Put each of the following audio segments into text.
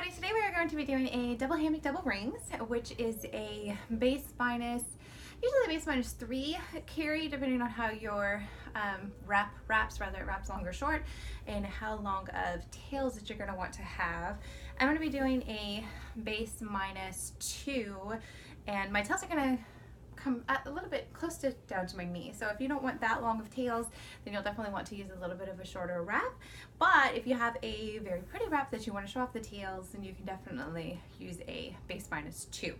everybody, today we are going to be doing a double hammock double rings, which is a base minus, usually a base minus 3 carry depending on how your wraps, whether it wraps long or short, and how long of tails that you're going to want to have. I'm going to be doing a base minus 2, and my tails are going to come a little bit close to down to my knee. So if you don't want that long of tails, then you'll definitely want to use a little bit of a shorter wrap. But if you have a very pretty wrap that you want to show off the tails, then you can definitely use a base minus 2.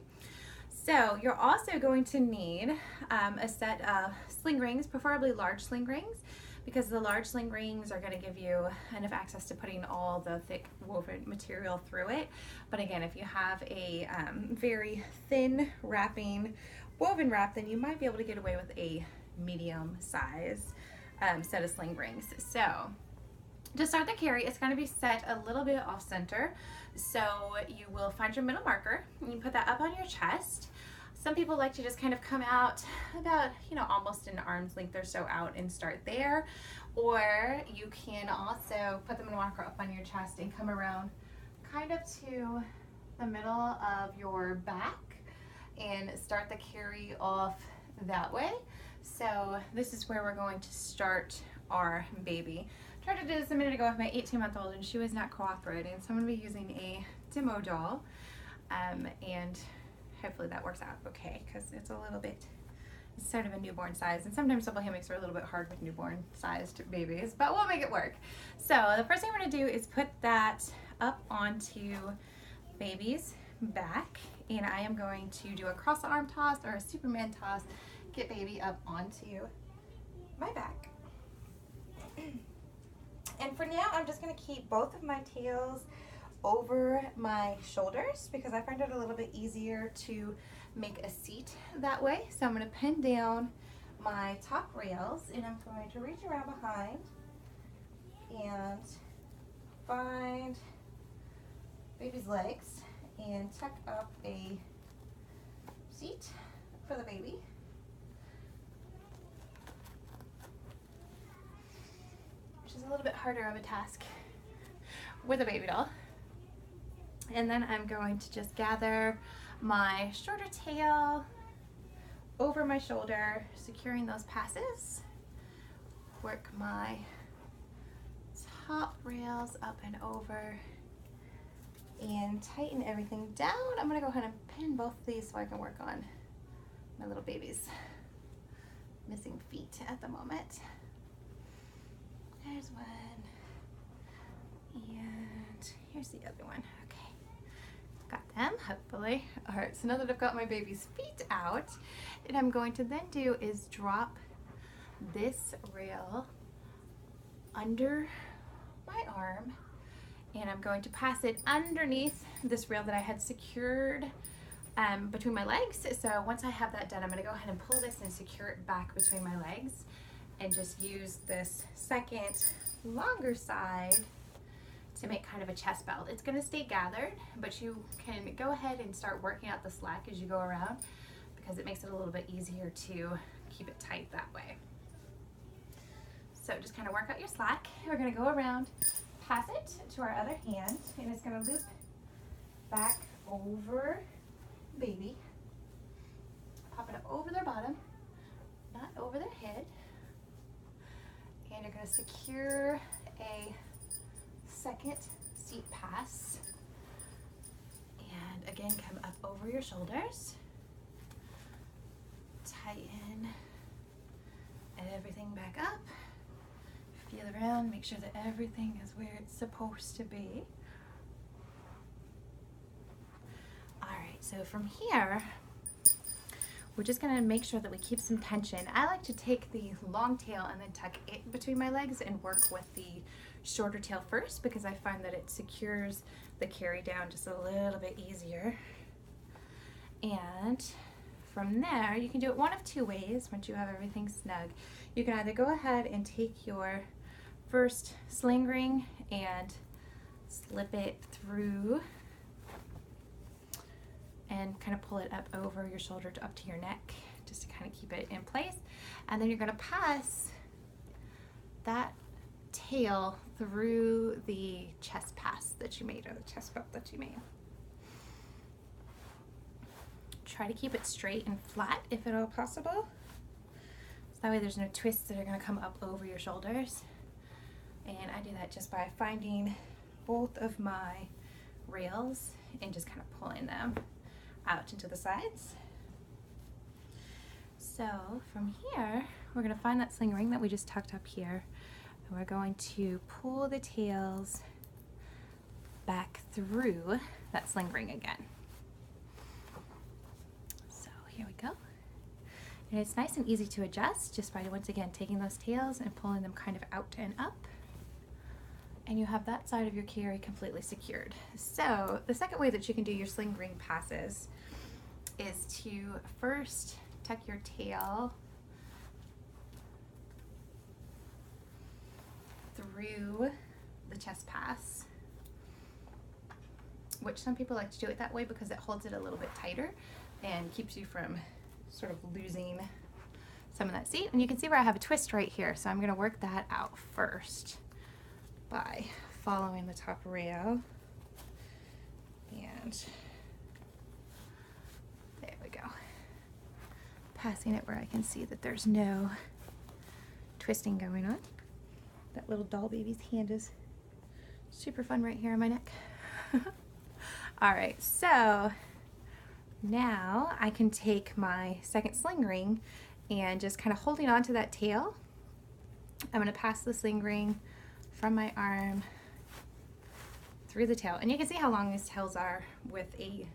So you're also going to need a set of sling rings, preferably large sling rings, because the large sling rings are going to give you enough access to putting all the thick woven material through it. But again, if you have a very thin wrapping woven wrap, then you might be able to get away with a medium size set of sling rings. So to start the carry, it's going to be set a little bit off center. So you will find your middle marker and you put that up on your chest. Some people like to just kind of come out about, almost an arm's length or so out and start there. Or you can also put the middle marker up on your chest and come around kind of to the middle of your back and start the carry off that way. So this is where we're going to start our baby. I tried to do this a minute ago with my 18-month-old and she was not cooperating, so I'm going to be using a demo doll, and hopefully that works out okay, because it's sort of a newborn size, and sometimes double hammocks are a little bit hard with newborn sized babies, but we'll make it work. So the first thing we're going to do is put that up onto baby's back, and I am going to do a cross arm toss or a Superman toss, get baby up onto my back. And for now, I'm just going to keep both of my tails over my shoulders because I find it a little bit easier to make a seat that way. So I'm going to pin down my top rails and I'm going to reach around behind and find baby's legs and tuck up a seat for the baby. Which is a little bit harder of a task with a baby doll. And then I'm going to just gather my shorter tail over my shoulder, securing those passes. Work my top rails up and over and tighten everything down. I'm gonna go ahead and pin both of these so I can work on my little baby's missing feet at the moment. There's one, and here's the other one. Okay, got them, hopefully. All right, so now that I've got my baby's feet out, what I'm going to then do is drop this rail under my arm, and I'm going to pass it underneath this rail that I had secured between my legs. So once I have that done, I'm going to go ahead and pull this and secure it back between my legs and just use this second longer side to make kind of a chest belt. It's going to stay gathered, but you can go ahead and start working out the slack as you go around because it makes it a little bit easier to keep it tight that way. So just kind of work out your slack. We're going to go around, pass it to our other hand, and it's going to loop back over baby, pop it up over their bottom, not over their head, and you're going to secure a second seat pass, and again come up over your shoulders, tighten everything back up, feel around, make sure that everything is where it's supposed to be. Alright, so from here we're just going to make sure that we keep some tension. I like to take the long tail and then tuck it between my legs and work with the shorter tail first because I find that it secures the carry down just a little bit easier. And from there, you can do it one of two ways once you have everything snug. You can either go ahead and take your first sling ring and slip it through and kind of pull it up over your shoulder to up to your neck just to kind of keep it in place, and then you're going to pass that tail through the chest pass that you made, or the chest belt that you made. Try to keep it straight and flat if at all possible. So that way there's no twists that are going to come up over your shoulders. And I do that just by finding both of my rails and just kind of pulling them out into the sides. So from here, we're going to find that sling ring that we just tucked up here, and we're going to pull the tails back through that sling ring again. So here we go. And it's nice and easy to adjust just by, once again, taking those tails and pulling them kind of out and up. And you have that side of your carry completely secured. So the second way that you can do your sling ring passes is to first tuck your tail through the chest pass, which some people like to do it that way because it holds it a little bit tighter and keeps you from sort of losing some of that seat. And you can see where I have a twist right here, so I'm going to work that out first by following the top rail, and there we go, passing it where I can see that there's no twisting going on. That little doll baby's hand is super fun right here on my neck. All right, so now I can take my second sling ring and just kind of holding on to that tail, I'm going to pass the sling ring from my arm through the tail. And you can see how long these tails are with a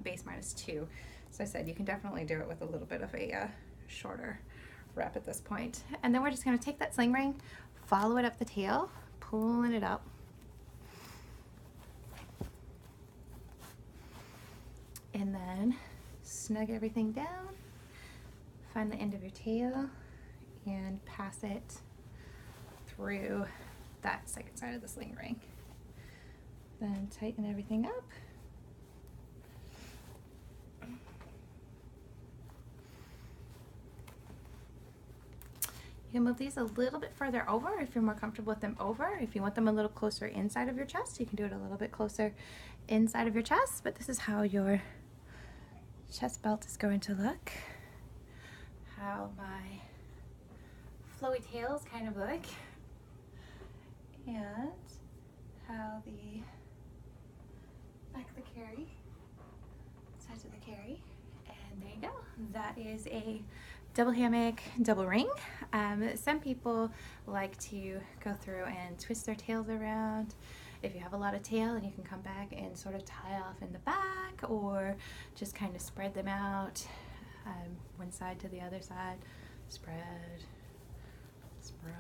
base -2. So I said you can definitely do it with a little bit of a shorter wrap at this point. And then we're just going to take that sling ring, follow it up the tail, pulling it up. And then snug everything down, find the end of your tail, and pass it through that second side of the sling ring. Then tighten everything up. You can move these a little bit further over if you're more comfortable with them over. If you want them a little closer inside of your chest, you can do it a little bit closer inside of your chest, but this is how your chest belt is going to look. How my flowy tails kind of look. And how the back of the carry, sides of the carry, and there you go. That is a double hammock, double ring. Some people like to go through and twist their tails around. If you have a lot of tail, and you can come back and sort of tie off in the back, or just kind of spread them out, one side to the other side, spread, spread.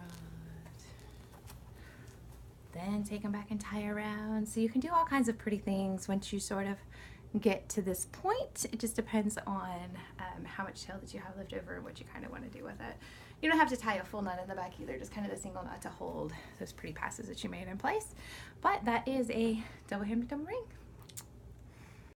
Then take them back and tie around. So you can do all kinds of pretty things once you sort of get to this point. It just depends on how much tail that you have left over and what you kind of want to do with it. You don't have to tie a full knot in the back either, just kind of a single knot to hold those pretty passes that you made in place. But that is a double hammock double ring.